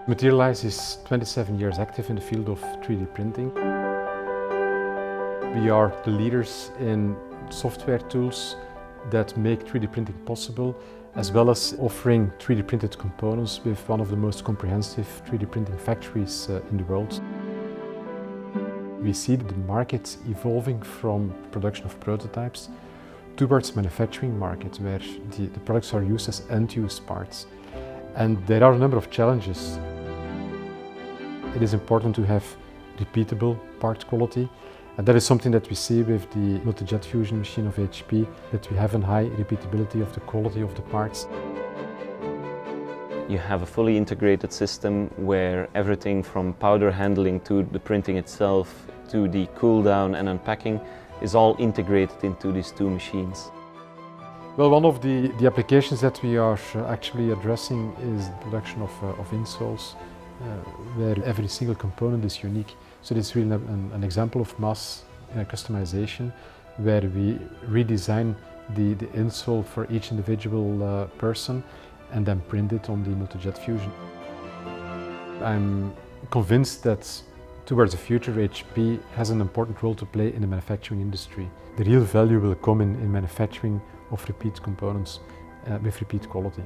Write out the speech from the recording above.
Materialise is 27 years active in the field of 3D printing. We are the leaders in software tools that make 3D printing possible, as well as offering 3D printed components with one of the most comprehensive 3D printing factories in the world. We see the market evolving from production of prototypes towards manufacturing market, where the products are used as end-use parts. And there are a number of challenges. It is important to have repeatable part quality, and that is something that we see with the multi-jet fusion machine of HP, that we have a high repeatability of the quality of the parts. You have a fully integrated system where everything from powder handling to the printing itself to the cool down and unpacking is all integrated into these two machines. Well, one of the applications that we are actually addressing is the production of insoles, where every single component is unique. So this is really an example of mass customization, where we redesign the insole for each individual person and then print it on the multi-jet fusion. I'm convinced that towards the future, HP has an important role to play in the manufacturing industry. The real value will come in manufacturing of repeat components with repeat quality.